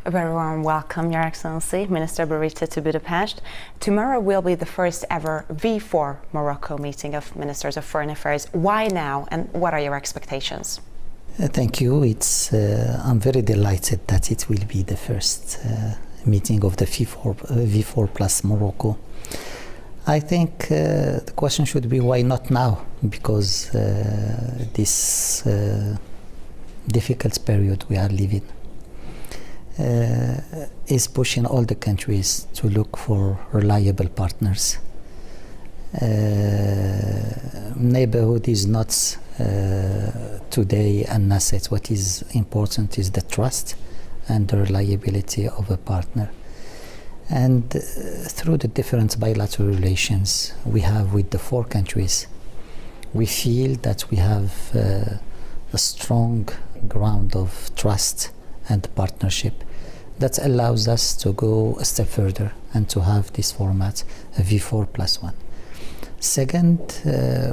A very warm welcome, Your Excellency, Minister Bوريطة, to Budapest. Tomorrow will be the first ever V4 Morocco meeting of Ministers of Foreign Affairs. Why now, and what are your expectations? Thank you. I'm very delighted that it will be the first meeting of the V4 plus Morocco. I think the question should be why not now, because this difficult period we are living is pushing all the countries to look for reliable partners. Neighborhood is not today an asset. What is important is the trust and the reliability of a partner. And through the different bilateral relations we have with the four countries, we feel that we have a strong ground of trust and partnership that allows us to go a step further and to have this format, a V4+1. Second,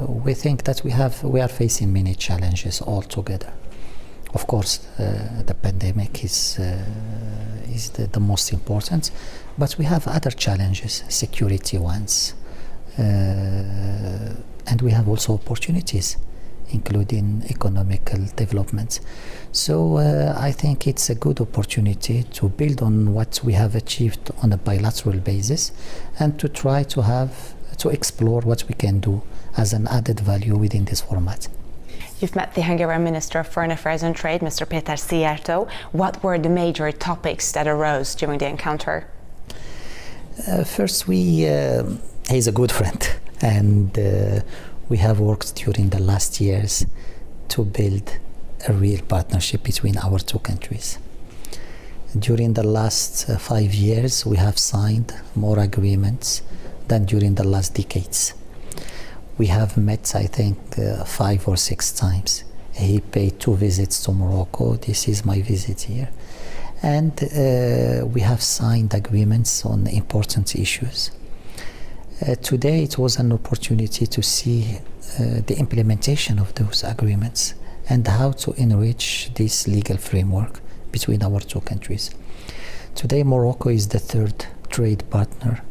we think that we are facing many challenges altogether. Of course, the pandemic is the most important, but we have other challenges, security ones, and we have also opportunities, including economical development. So I think it's a good opportunity to build on what we have achieved on a bilateral basis and to try to explore what we can do as an added value within this format. You've met the Hungarian Minister of Foreign Affairs and Trade, Mr. Péter Szijjártó. What were the major topics that arose during the encounter? First, he's a good friend, and we have worked during the last years to build a real partnership between our two countries. During the last 5 years, we have signed more agreements than during the last decades. We have met, I think, 5 or 6 times. He paid 2 visits to Morocco. This is my visit here. And we have signed agreements on important issues. Today it was an opportunity to see the implementation of those agreements and how to enrich this legal framework between our two countries. Today Morocco is the 3rd trade partner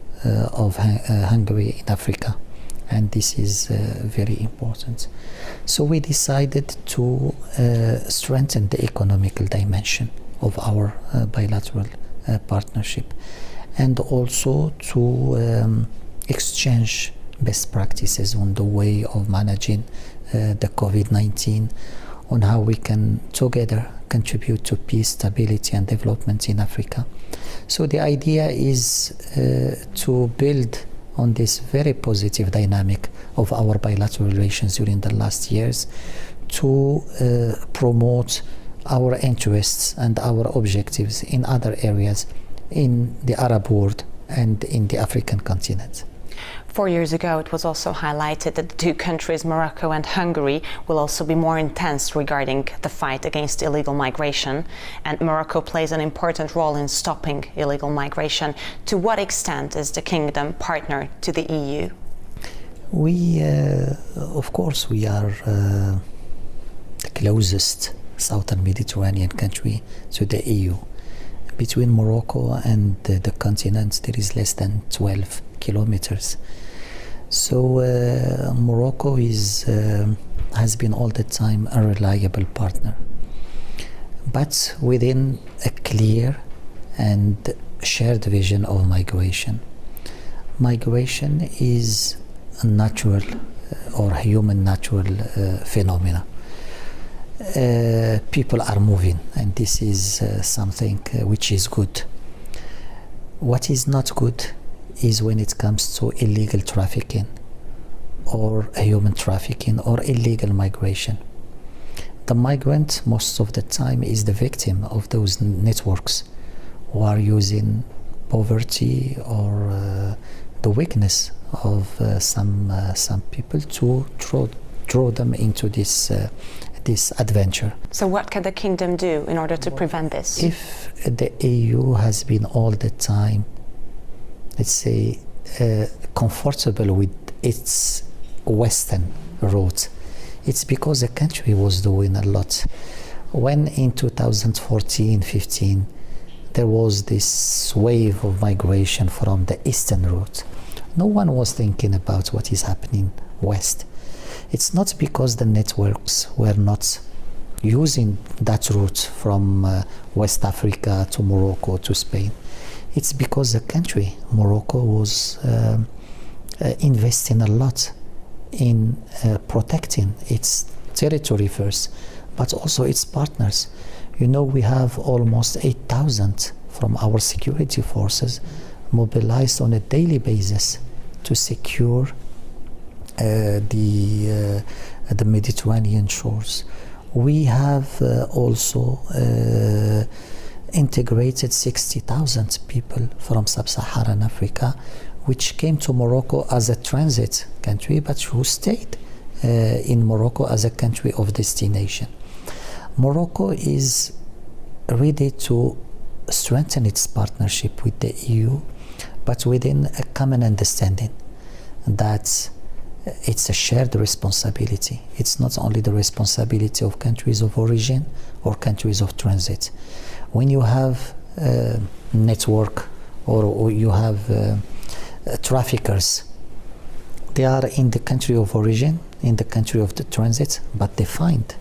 of Hungary in Africa, and this is very important. So we decided to strengthen the economical dimension of our bilateral partnership, and also to exchange best practices on the way of managing the COVID-19, on how we can together contribute to peace, stability and development in Africa. So the idea is to build on this very positive dynamic of our bilateral relations during the last years, to promote our interests and our objectives in other areas in the Arab world and in the African continent. 4 years ago, it was also highlighted that the two countries, Morocco and Hungary, will also be more intense regarding the fight against illegal migration. And Morocco plays an important role in stopping illegal migration. To what extent is the kingdom partner to the EU? Of course, we are the closest southern Mediterranean country to the EU. Between Morocco and the continent, there is less than 12 kilometers. So Morocco has been all the time a reliable partner, but within a clear and shared vision of migration. Migration is a natural or human natural phenomena. People are moving, and this is something which is good. What is not good is when it comes to illegal trafficking or human trafficking or illegal migration. The migrant most of the time is the victim of those networks who are using poverty or the weakness of some people to draw them into this adventure. So what can the kingdom do in order to prevent this? If the EU has been all the time, let's say, comfortable with its western route, it's because the country was doing a lot. When in 2014-15 there was this wave of migration from the eastern route. No one was thinking about what is happening west. It's not because the networks were not using that route from West Africa to Morocco to Spain. It's because the country, Morocco, was investing a lot in protecting its territory first, but also its partners. You know, we have almost 8,000 from our security forces mobilized on a daily basis to secure the Mediterranean shores. We have also integrated 60,000 people from sub-Saharan Africa, which came to Morocco as a transit country, but who stayed in Morocco as a country of destination. Morocco is ready to strengthen its partnership with the EU, but within a common understanding that it's a shared responsibility. It's not only the responsibility of countries of origin or countries of transit. When you have a network or you have traffickers, they are in the country of origin, in the country of the transit, but they find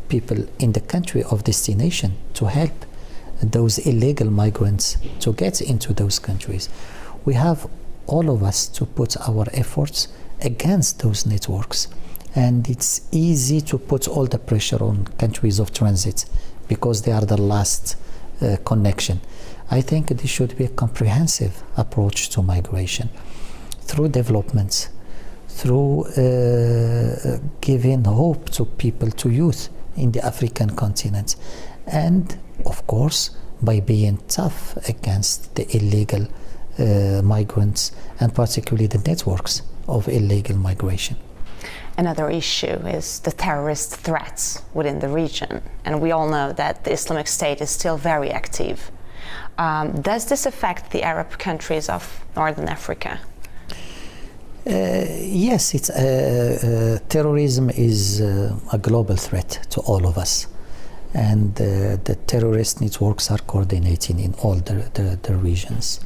people in the country of destination to help those illegal migrants to get into those countries. We have all of us to put our efforts against those networks, and it's easy to put all the pressure on countries of transit because they are the last connection. I think there should be a comprehensive approach to migration through development, through giving hope to people, to youth in the African continent, and of course by being tough against the illegal migrants and particularly the networks of illegal migration. Another issue is the terrorist threats within the region, and we all know that the Islamic State is still very active. Does this affect the Arab countries of Northern Africa? Yes, it's terrorism is a global threat to all of us, and the terrorist networks are coordinating in all the regions.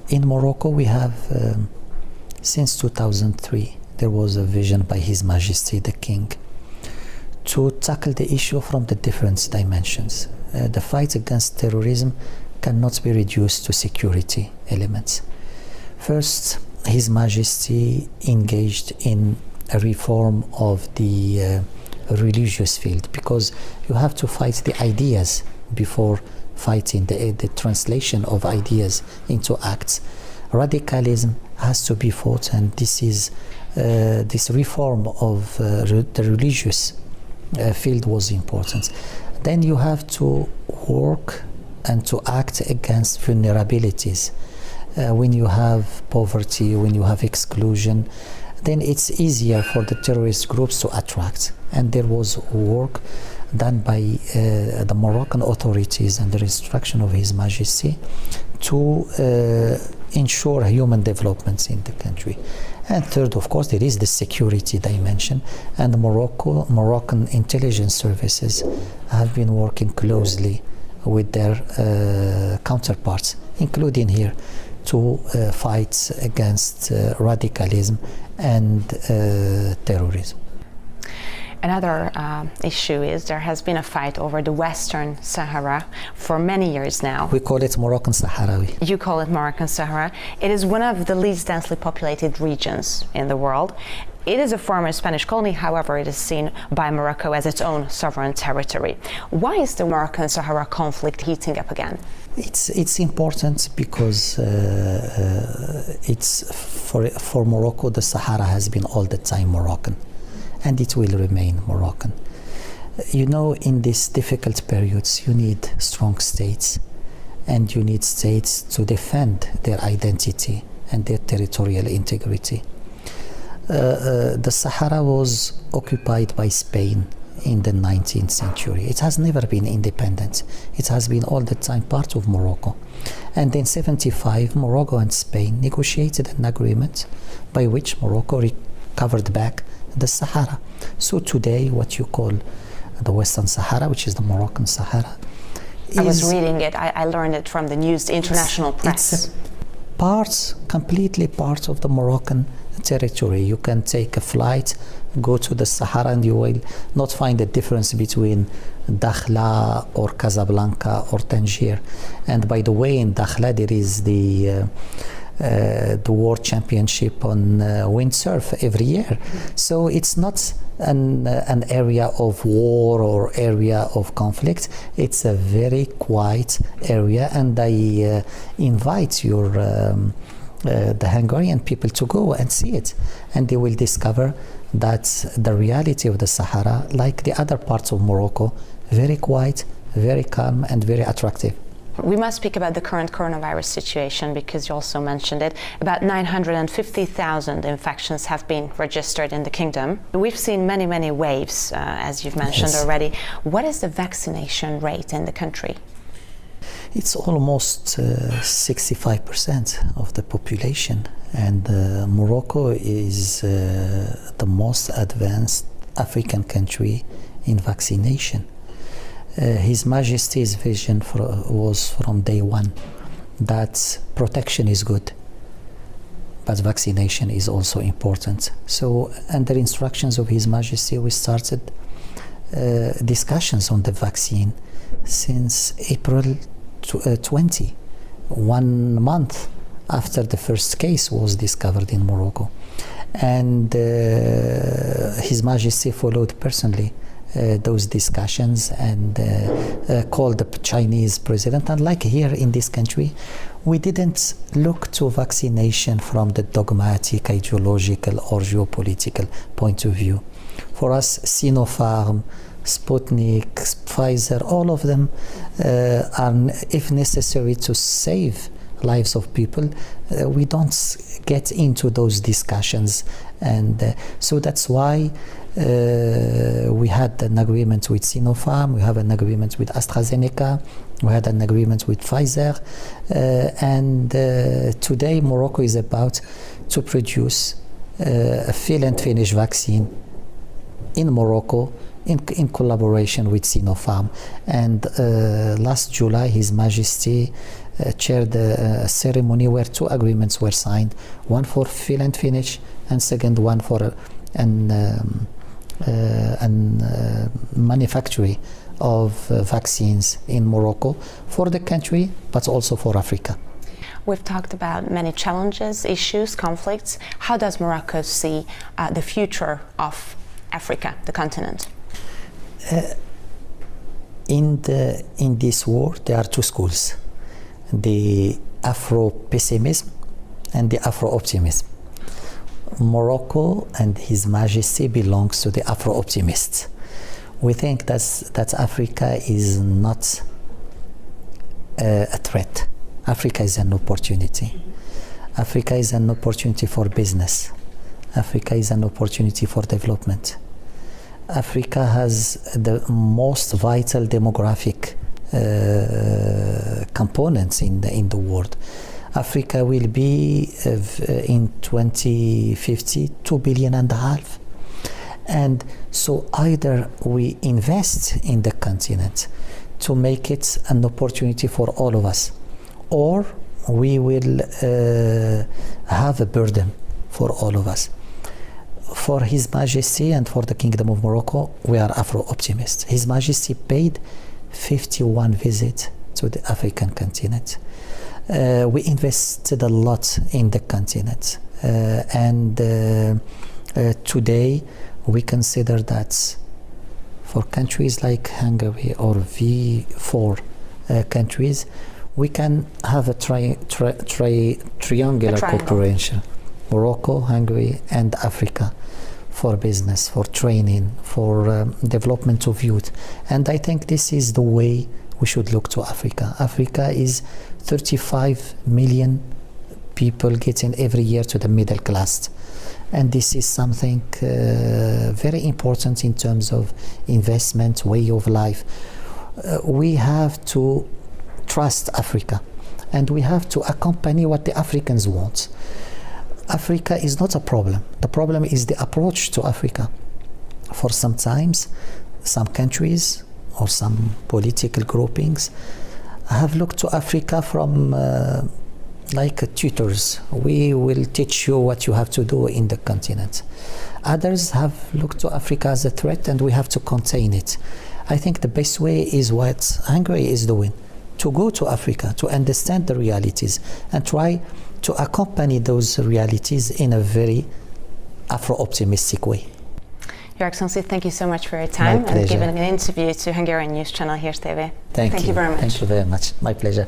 In Morocco, we have since 2003 there was a vision by His Majesty the King to tackle the issue from the different dimensions. The fight against terrorism cannot be reduced to security elements. First, His Majesty engaged in a reform of the religious field, because you have to fight the ideas before fighting the translation of ideas into acts. Radicalism has to be fought, and this is this reform of the religious field was important. Then you have to work and to act against vulnerabilities. When you have poverty, when you have exclusion, then it's easier for the terrorist groups to attract. And there was work done by the Moroccan authorities and the instruction of His Majesty to ensure human developments in the country. And third, of course, there is the security dimension, and Moroccan intelligence services have been working closely with their counterparts, including here, to fight against radicalism and terrorism. Another issue is there has been a fight over the Western Sahara for many years now. We call it Moroccan Sahrawi. You call it Moroccan Sahara. It is one of the least densely populated regions in the world. It is a former Spanish colony, however, it is seen by Morocco as its own sovereign territory. Why is the Moroccan Sahara conflict heating up again? It's important because it's for Morocco, the Sahara has been all the time Moroccan, and it will remain Moroccan. You know, in these difficult periods, you need strong states, and you need states to defend their identity and their territorial integrity. The Sahara was occupied by Spain in the 19th century. It has never been independent. It has been all the time part of Morocco. And in 1975, Morocco and Spain negotiated an agreement by which Morocco recovered back the Sahara. So today, what you call the Western Sahara, which is the Moroccan Sahara, I was reading it. I learned it from the news, the international press. It's completely part of the Moroccan territory. You can take a flight, go to the Sahara, and you will not find a difference between Dakhla or Casablanca or Tangier. And by the way, in Dakhla there is the World Championship on windsurf every year. So it's not an area of war or area of conflict. It's a very quiet area, and I invite the Hungarian people to go and see it, and they will discover that the reality of the Sahara, like the other parts of Morocco, very quiet, very calm, and very attractive. We must speak about the current coronavirus situation, because you also mentioned it. About 950,000 infections have been registered in the kingdom. We've seen many, many waves, as you've mentioned already. What is the vaccination rate in the country? It's almost 65% of the population, and Morocco is the most advanced African country in vaccination. His Majesty's vision was from day one that protection is good, but vaccination is also important. So under instructions of His Majesty, we started discussions on the vaccine since April 20, 1 month after the first case was discovered in Morocco. And His Majesty followed personally those discussions and called the Chinese president. And like here in this country, we didn't look to vaccination from the dogmatic, ideological or geopolitical point of view. For us, Sinopharm, Sputnik, Pfizer, all of them are, if necessary to save lives of people, we don't get into those discussions. And so that's why we had an agreement with Sinopharm, we have an agreement with AstraZeneca, we had an agreement with Pfizer, and today Morocco is about to produce a fill and finish vaccine in Morocco in collaboration with Sinopharm. And last July His Majesty chaired a ceremony where 2 agreements were signed, one for fill and finish and second one for manufacturing of vaccines in Morocco for the country, but also for Africa. We've talked about many challenges, issues, conflicts. How does Morocco see the future of Africa, the continent? In this war, there are 2 schools: the Afro-pessimism and the Afro-optimism. Morocco and His Majesty belongs to the Afro-optimists. We think that Africa is not a threat. Africa is an opportunity. Africa is an opportunity for business. Africa is an opportunity for development. Africa has the most vital demographic components in the world. Africa will be in 2050 2.5 billion. And so either we invest in the continent to make it an opportunity for all of us, or we will have a burden for all of us. For His Majesty and for the Kingdom of Morocco, we are Afro-optimists. His Majesty paid 51 visits to the African continent. We invested a lot in the continent, and today we consider that for countries like Hungary or V4 countries, we can have a triangular cooperation: Morocco, Hungary, and Africa, for business, for training, for development of youth. And I think this is the way we should look to Africa. Africa is 35 million people getting every year to the middle class. And this is something very important in terms of investment, way of life. We have to trust Africa, and we have to accompany what the Africans want. Africa is not a problem. The problem is the approach to Africa. For sometimes, some countries or some political groupings have looked to Africa from like tutors. We will teach you what you have to do in the continent. Others have looked to Africa as a threat, and we have to contain it. I think the best way is what Hungary is doing, to go to Africa, to understand the realities, and try to accompany those realities in a very Afro-optimistic way. Your Excellency, thank you so much for your time and giving an interview to Hungarian News Channel here TV. Thank you very much. Thank you very much. My pleasure.